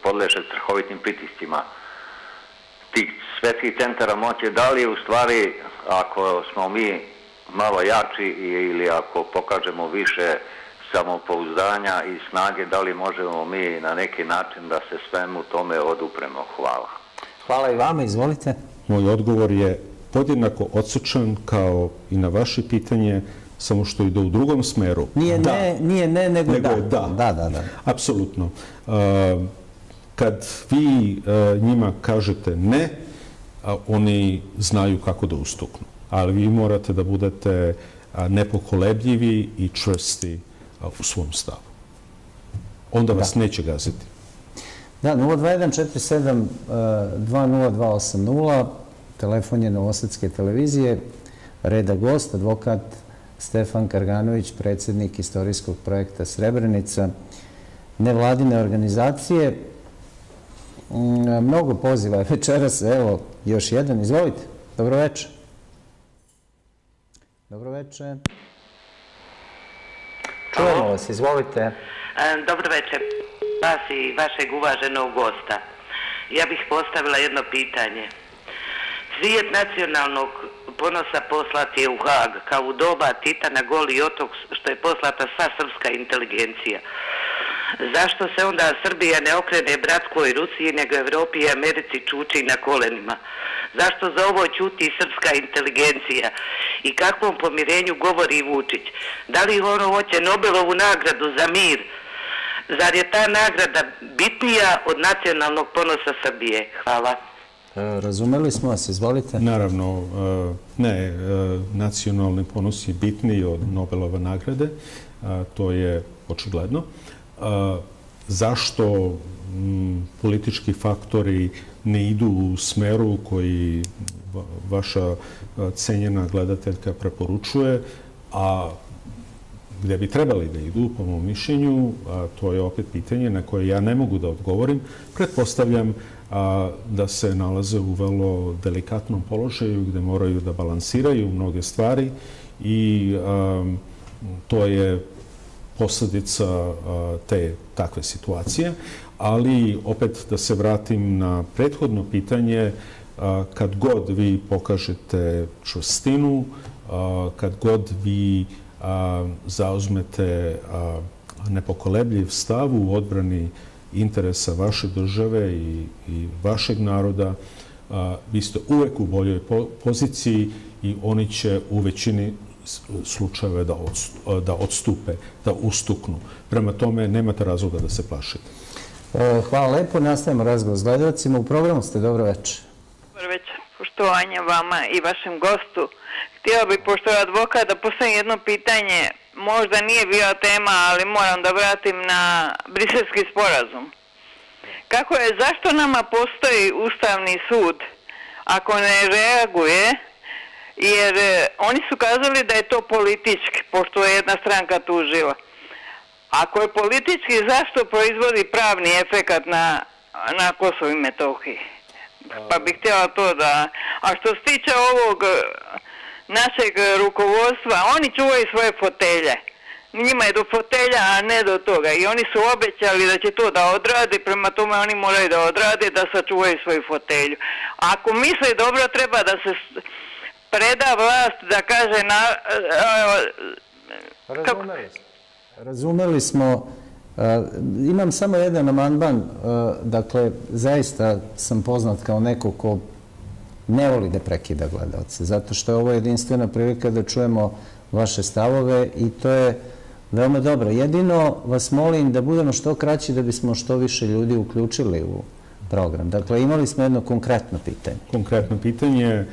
podleže strahovitim pritiscima tih svetskih centara moći, da li u stvari, ako smo mi malo jači ili ako pokažemo više samopouzdanja i snage, da li možemo mi na neki način da se svemu tome odupremo. Hvala. Hvala i vama, izvolite. Moj odgovor je podjednako odsečan kao i na vaše pitanje, samo što ide u drugom smeru. Nije ne, nego da. Da. Apsolutno. Kad vi njima kažete ne, oni znaju kako da ustuknu. Ali vi morate da budete nepokolebljivi i čvrsti u svom stavu. Onda vas neće gaziti. Da, 02147-20280, telefon je Novosadske televizije, reda gost, advokat Stefan Karganović, predsjednik istorijskog projekta Srebrenica, nevladine organizacije. Mnogo poziva je večeras, evo još jedan, izvolite, dobro večer. Dobro večer. Čujemo vas, izvolite. Dobro večer, vas i vašeg uvaženog gosta. Ja bih postavila jedno pitanje. Cvijet nacionalnog ponosa poslat je u Haag, kao u doba Tita na Goli otok, što je poslata sva srpska inteligencija. Zašto se onda Srbija ne okrene bratskoj Rusiji, nego Evropi i Americi čuči na kolenima? Zašto za ovo ćuti srpska inteligencija? I kakvom pomirenju govori Vučić? Da li ono hoće Nobelovu nagradu za mir? Zar je ta nagrada bitnija od nacionalnog ponosa Srbije? Hvala. Razumeli smo vas, izvolite. Naravno, ne, nacionalni ponos je bitniji od Nobelove nagrade, to je očigledno. Zašto politički faktori ne idu u smeru koji vaša cenjena gledateljka preporučuje, a gde bi trebali da idu, po mom mišljenju, to je opet pitanje na koje ja ne mogu da odgovorim. Pretpostavljam da se nalaze u vrlo delikatnom položaju gde moraju da balansiraju mnoge stvari i to je posledica te takve situacije. Ali opet da se vratim na prethodno pitanje, kad god vi pokažete čvrstinu, kad god vi zauzmete nepokolebljiv stav u odbrani interesa vaše države i vašeg naroda, vi ste uvek u boljoj poziciji i oni će u većini slučajeve da odstupe, da ustuknu. Prema tome, nemate razloga da se plašite. Hvala lepo. Nastavimo razgovor s gledalcima. U programu ste, dobro večer. Dobro večer. Poštovanje vama i vašem gostu. Htjela bih, pošto je advokat, da postavim jedno pitanje. Možda nije bila tema, ali moram da vratim na Briselski sporazum. Zašto nama postoji Ustavni sud ako ne reaguje? Jer oni su kazali da je to politički, pošto je jedna stranka tužila. Ako je politički, zašto proizvodi pravni efekat na Kosovo i Metohiji? Pa bih htjela to da... A što se tiče ovog našeg rukovodstva, oni čuvaju svoje fotelje. Njima je do fotelja, a ne do toga. I oni su obećali da će to da odrade, prema tome oni moraju da odrade, da sačuvaju svoju fotelju. Ako misle dobro, treba da se preda vlast, da kaže... Razumeli smo. Imam samo jedan amandman. Dakle, zaista sam poznat kao neko ko ne voli da prekida gledalce, zato što je ovo jedinstvena prilika da čujemo vaše stavove i to je veoma dobro. Jedino vas molim da budemo što kraći da bismo što više ljudi uključili u program. Dakle, imali smo jedno konkretno pitanje. Konkretno pitanje je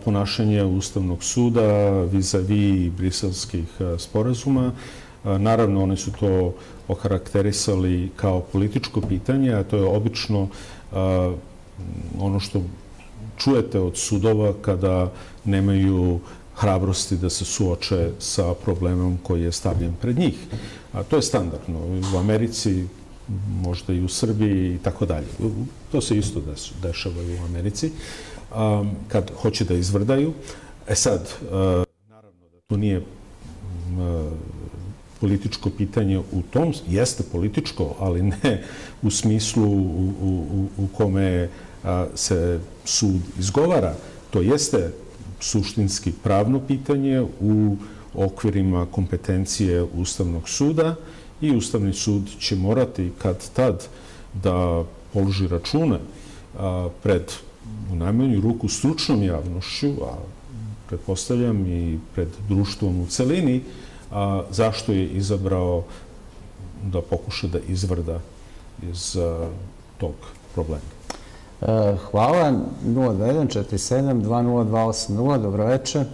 ponašanje Ustavnog suda vis-a-vis briselskih sporazuma. Naravno, oni su to okarakterisali kao političko pitanje, a to je obično ono što čujete od sudova kada nemaju hrabrosti da se suoče sa problemom koji je stavljen pred njih. A to je standardno. U Americi, možda i u Srbiji i tako dalje. To se isto dešava i u Americi. Kad hoće da izvrdaju. Sad, naravno da to nije političko pitanje u tom, jeste političko, ali ne u smislu u kome se sud izgovara. To jeste suštinski pravno pitanje u okvirima kompetencije Ustavnog suda i Ustavni sud će morati kad tad da položi račune pred u najmanju ruku stručnom javnošću, a pretpostavljam i pred društvom u celini, zašto je izabrao da pokuša da izvrda iz tog problema. Hvala. 02147202280. Dobro večer.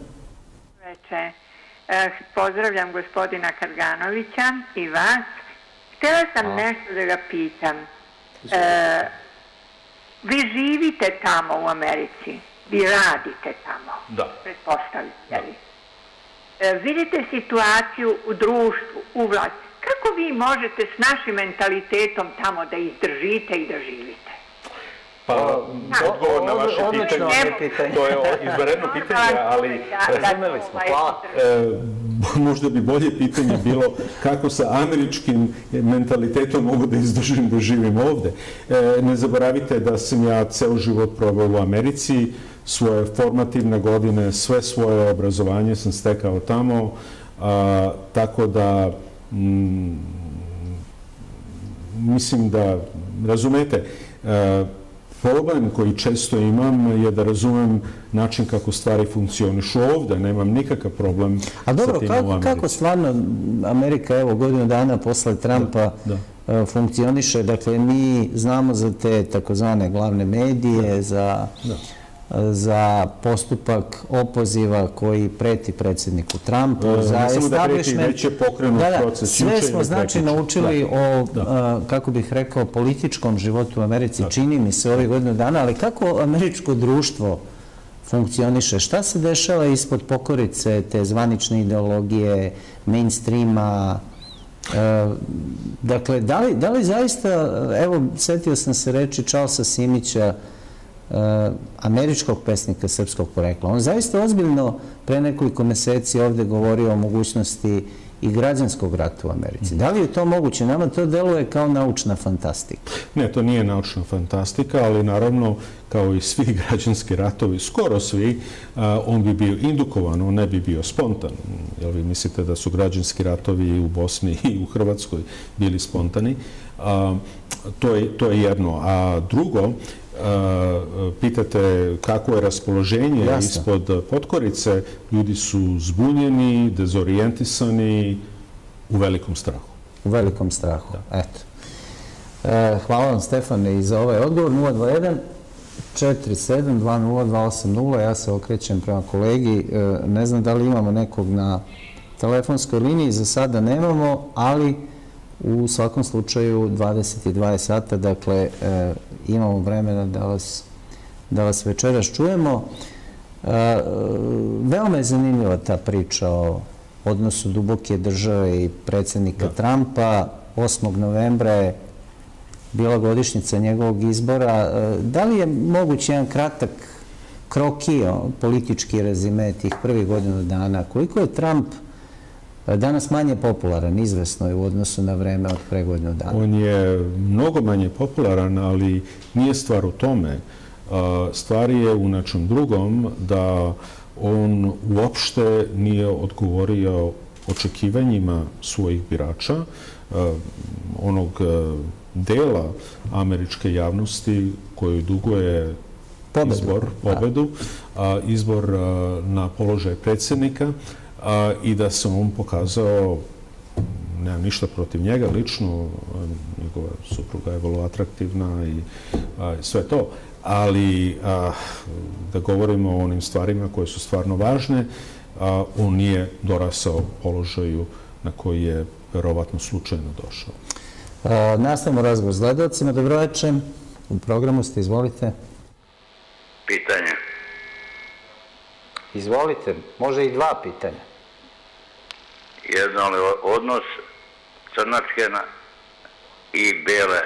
Večer. Pozdravljam gospodina Karganovića i vas. Htjela sam nešto da ga pitam. Vi živite tamo u Americi. Vi radite tamo. Da. Pretpostavljali. Vidite situaciju u društvu, u vlasti. Kako vi možete s našim mentalitetom tamo da izdržite i da živite? Pa, odgovor na vaše pitanje, to je izvanredno pitanje, ali razumeli smo. Hvala. Možda bi bolje pitanje bilo kako sa američkim mentalitetom mogu da izdržim da živim ovde. Ne zaboravite da sam ja ceo život proveo u Americi, svoje formativne godine, sve svoje obrazovanje sam stekao tamo, tako da mislim da, razumete, problem koji često imam je da razumem način kako stvari funkcionišu ovde. Nemam nikakav problem sa tim u Americi. A dobro, kako stvarno Amerika, evo, godinu dana posle Trumpa funkcioniše? Dakle, mi znamo za te takozvane glavne medije, za postupak opoziva koji preti predsjedniku Trumpu, za establishment. Sve smo znači naučili o, kako bih rekao, političkom životu u Americi, čini mi se ovih godinu dana, ali kako američko društvo funkcioniše? Šta se dešava ispod pokorice te zvanične ideologije, mainstreama? Dakle, da li zaista, evo, setio sam se reči Charlesa Simića, američkog pesnika srpskog porekla. On zaista ozbiljno pre nekoliko meseci ovde govorio o mogućnosti i građanskog rata u Americi. Da li je to moguće? Nama to deluje kao naučna fantastika. Ne, to nije naučna fantastika, ali naravno, kao i svi građanski ratovi, skoro svi, on bi bio indukovan, on ne bi bio spontan. Jel vi mislite da su građanski ratovi u Bosni i u Hrvatskoj bili spontani? To je jedno. A drugo, pitate kako je raspoloženje ispod potkorice, ljudi su zbunjeni, dezorijentisani, u velikom strahu. U velikom strahu, eto. Hvala vam, Stefane, i za ovaj odgovor. 021-47-20280. Ja se okrećem prema kolegi. Ne znam da li imamo nekog na telefonskoj liniji, za sada nemamo, ali u svakom slučaju 22 sata, dakle imamo vremena da vas večeras čujemo. Veoma je zanimljiva ta priča o odnosu duboke države i predsjednika Trumpa. 8. novembra je bila godišnjica njegovog izbora. Da li je moguće jedan kratak krokio, politički rezime tih prvih godinu dana? Koliko je Trump danas manje popularan, izvesno je u odnosu na vreme od pre godinu dana? On je mnogo manje popularan, ali nije stvar u tome. Stvar je u nečem drugom, da on uopšte nije odgovorio očekivanjima svojih birača, onog dela američke javnosti koju duguje pobedu, izbor na položaj predsjednika, i da se on pokazao, nemam ništa protiv njega lično, njegova supruga je vrlo atraktivna i sve to, ali da govorimo o onim stvarima koje su stvarno važne, on nije dorasao položaju na koji je verovatno slučajno došao. Nastavimo razgovor s gledalcima. Dobro večer. U programu ste, izvolite. Pitanje. Izvolite. Može i dva pitanja. Jedno li odnos crnačke i bele.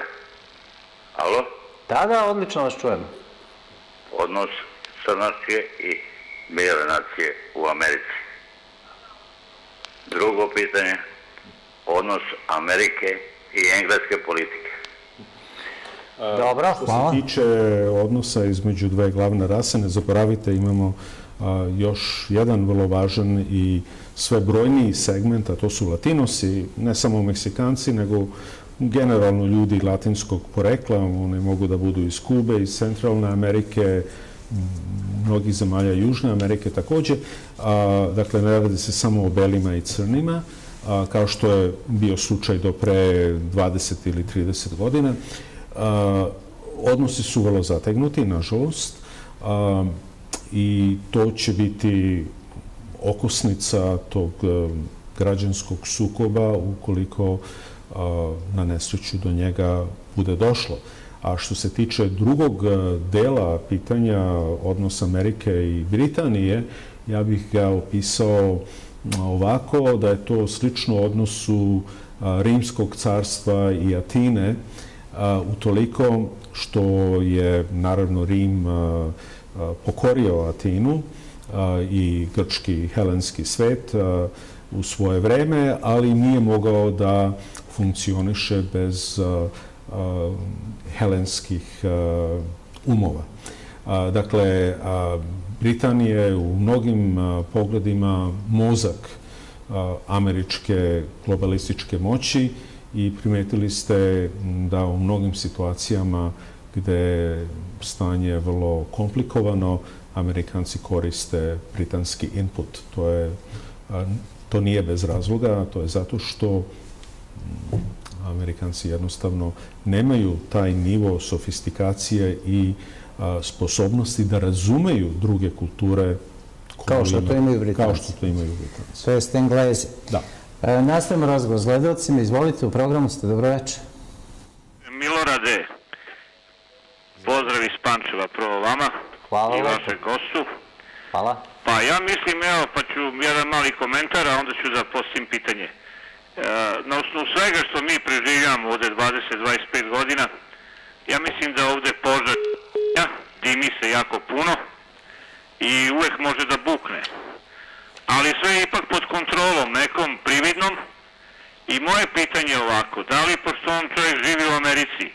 Alo? Da, odlično vas čujemo. Odnos crnačke i bele nacije u Americi. Drugo pitanje, odnos Amerike i engleske politike. Dobro, hvala. Što se tiče odnosa između dve glavne rase, ne zaboravite, imamo još jedan vrlo važan i sve brojniji segment, a to su Latinosi, ne samo Meksikanci, nego generalno ljudi latinskog porekla, oni mogu da budu iz Kube, iz Centralne Amerike, mnogih zemalja Južne Amerike takođe. Dakle, ne radi se samo o belima i crnima, kao što je bio slučaj do pre 20 ili 30 godina. Odnosi su vrlo zategnuti, nažalost, i to će biti okosnica tog građanskog sukoba ukoliko na nesreću do njega bude došlo. A što se tiče drugog dela pitanja odnosa Amerike i Britanije, ja bih ga opisao ovako, da je to slično odnosu Rimskog carstva i Atine, utoliko što je naravno Rim pokorio Atinu i grčki helenski svet u svoje vreme, ali nije mogao da funkcioniše bez helenskih umova. Dakle, Britanija je u mnogim pogledima mozak američke globalističke moći i primetili ste da u mnogim situacijama gde je stanje vrlo komplikovano, Amerikanci koriste britanski input. To nije bez razloga, to je zato što Amerikanci jednostavno nemaju taj nivo sofistikacije i sposobnosti da razumeju druge kulture kao što to imaju Britanci. To jest Englezi. Da. Nastavimo razgovor s gledalcima. Izvolite, u programu ste. Dobro večer. Milorade, pozdrav iz Pančeva prvo vama. Hvala. I vašeg gostu. Hvala. Pa ja mislim, evo, pa ću jedan mali komentar, a onda ću da postavim pitanje. Na osnovu svega što mi preživljamo ovde 20-25 godina, ja mislim da ovde požar dimi se jako puno i uvek može da bukne. Ali sve je ipak pod kontrolom, nekom prividnom. I moje pitanje je ovako, da li, pošto on čovjek živi u Americi,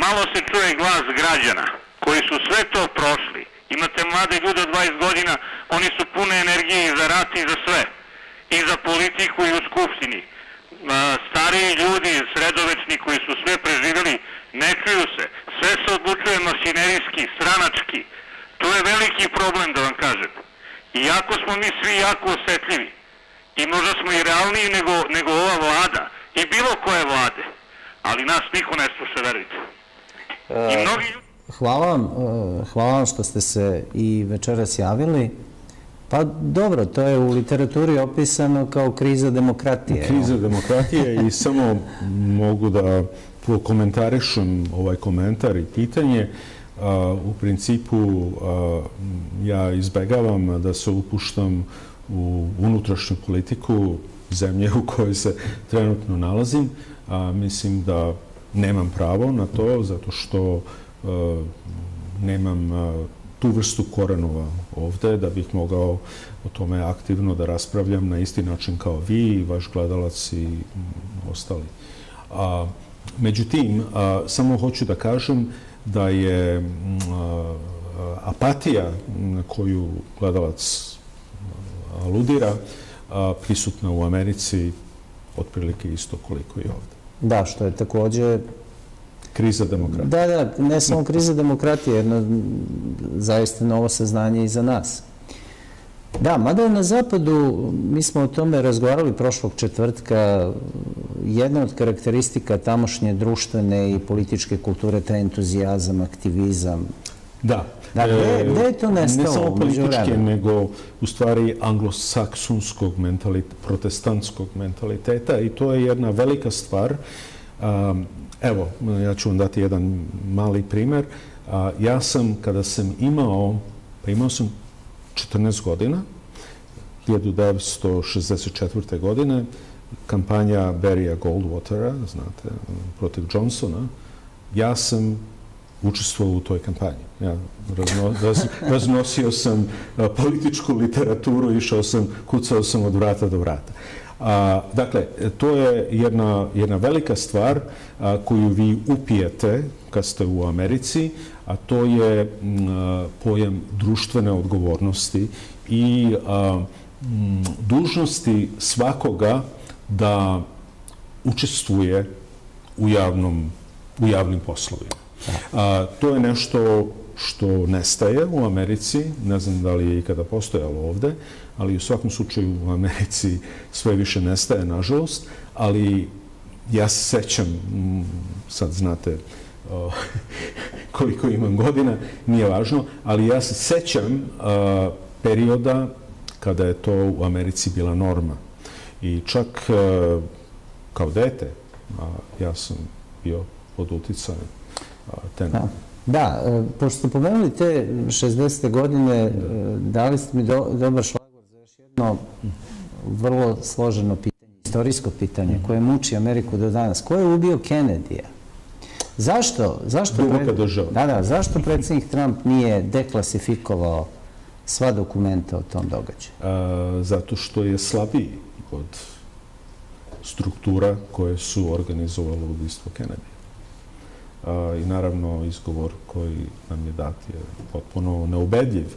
malo se čuje glas građana koji su sve to prošli. Imate mlade ljude od 20 godina, oni su pune energije i za rat i za sve. I za politiku i u skupštini. Stariji ljudi, sredovečni koji su sve preživjeli, ne čuju se. Sve se odlučuje mašinerijski, stranački. To je veliki problem, da vam kažem. Iako smo mi svi jako osetljivi. I možda smo i realniji nego ova vlada. I bilo koje vlade. Ali nas niko ne sluša, verujte. I mnogi ljudi... Hvala vam što ste se i večeras javili. Pa dobro, to je u literaturi opisano kao kriza demokratije. Kriza demokratije i samo mogu da komentarišem ovaj komentar i pitanje. U principu ja izbegavam da se upuštam u unutrašnju politiku zemlje u kojoj se trenutno nalazim. Mislim da nemam pravo na to, zato što nemam tu vrstu korenova ovde, da bih mogao o tome aktivno da raspravljam na isti način kao vi, vaš gledalac i ostali. Međutim, samo hoću da kažem da je apatija na koju gledalac aludira prisutna u Americi otprilike isto koliko i ovde. Da, što je takođe... Kriza demokratije. Da, ne samo kriza demokratije, jedno zaista novo saznanje i za nas. Da, mada je na Zapadu, mi smo o tome razgovarali prošlog četvrtka, jedna od karakteristika tamošnje društvene i političke kulture, taj entuzijazam, aktivizam. Da. Gde je to nestalo? Ne samo političke, nego u stvari anglosaksonskog protestantskog mentaliteta i to je jedna velika stvar. Evo, ja ću vam dati jedan mali primer. Ja sam, kada sam imao sam 14 godina, 1964. godine, kampanja Barrya Goldwatera, znate, protiv Johnsona, ja sam učestvovao u toj kampanji. Ja raznosio sam političku literaturu, kucao sam od vrata do vrata. Dakle, to je jedna velika stvar koju vi upijete kad ste u Americi, a to je pojam društvene odgovornosti i dužnosti svakoga da učestvuje u javnim poslovima. To je nešto što nestaje u Americi, ne znam da li je ikada postojalo ovde, ali u svakom slučaju u Americi sve više nestaje, nažalost, ali ja se sećam, sad znate koliko imam godina, nije važno, ali ja se sećam perioda kada je to u Americi bila norma. I čak kao dete, ja sam bio pod uticajem te norme. Da, pošto ste pomenuli te 60. godine, dali ste mi dobar šlagvor za još jedno vrlo složeno pitanje, istorijsko pitanje koje muči Ameriku do danas. Ko je ubio Kennedyja? Duboka država. Da, zašto predsjednik Trump nije deklasifikovao sva dokumenta o tom događaju? Zato što je slabiji od struktura koje su organizovale ubistvo Kennedyja. I naravno izgovor koji nam je dat je potpuno neubedljiv,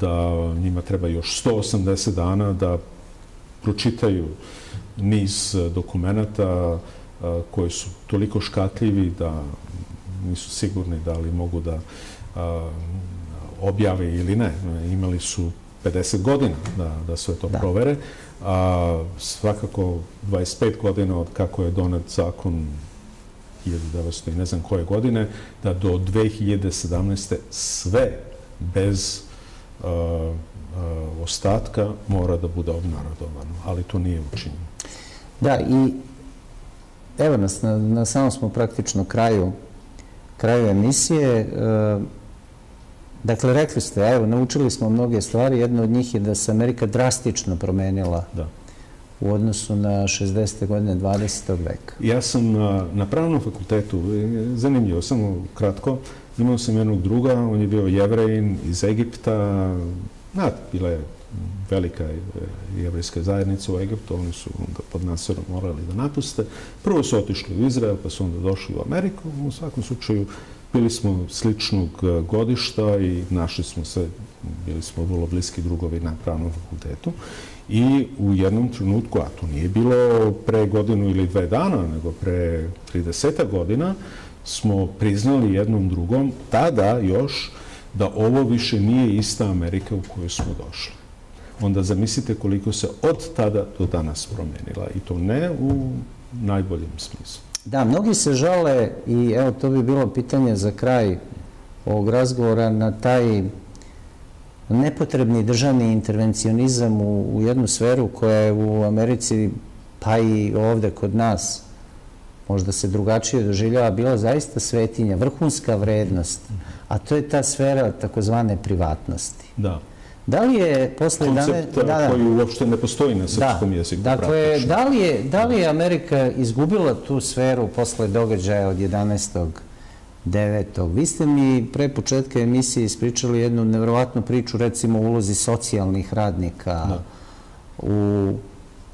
da njima treba još 180 dana da pročitaju niz dokumenata koji su toliko škakljivi da nisu sigurni da li mogu da objave ili ne. Imali su 50 godina da sve to provere, a svakako 25 godina od kako je donet zakon 1900 i ne znam koje godine, da do 2017. sve bez ostatka mora da bude obnarodovano, ali to nije učinjeno. Da, i evo nas, na samom smo praktično kraju emisije. Dakle, rekli ste, evo, naučili smo mnoge stvari, jedna od njih je da se Amerika drastično promenila u odnosu na 60. godine 20. veka. Ja sam na Pravnom fakultetu, zanimljivo, samo kratko, imao sam jednog druga, on je bio Jevrejin iz Egipta, bila je velika jevrejska zajednica u Egiptu, oni su pod Naserom morali da napuste. Prvo su otišli u Izrael, pa su onda došli u Ameriku. U svakom slučaju, bili smo sličnog godišta i našli smo se, bili smo vrlo bliski drugovi na Pravnom fakultetu. I u jednom trenutku, a to nije bilo pre godinu ili 2 dana, nego pre 30 godina, smo priznali jednom drugom, tada još, da ovo više nije ista Amerika u kojoj smo došli. Onda zamislite koliko se od tada do danas promenila. I to ne u najboljem smislu. Da, mnogi se žale, i evo to bi bilo pitanje za kraj ovog razgovora, na taj nepotrebni državni intervencionizam u jednu sferu koja je u Americi, pa i ovde kod nas, možda se drugačije doživljava, bila zaista svetinja, vrhunska vrednost, a to je ta sfera takozvane privatnosti. Da. Da li je posle... Koncept koji uopšte ne postoji na srpskom jeziku. Dakle, da li je Amerika izgubila tu sferu posle događaja od 11.9. Vi ste mi pre početka emisije ispričali jednu nevjerovatnu priču, recimo o ulozi socijalnih radnika,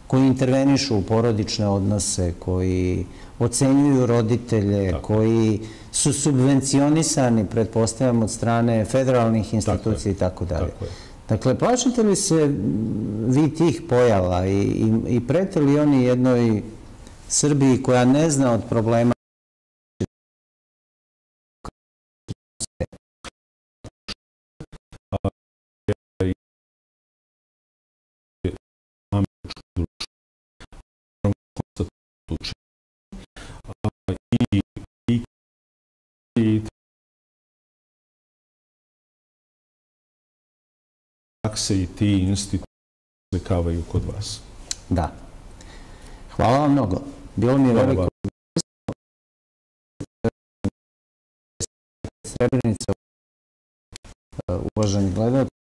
koji intervenišu u porodične odnose, koji ocenjuju roditelje, koji su subvencionisani, pretpostavljam, od strane federalnih institucija i tako dalje. Dakle, plašite li se vi tih pojava i prete li oni jednoj Srbiji koja ne zna od problema? Prakse i ti instituti slikavaju kod vas. Da. Hvala vam mnogo. Bilo mi je veliko Srebrenica, uvaženi gledalci.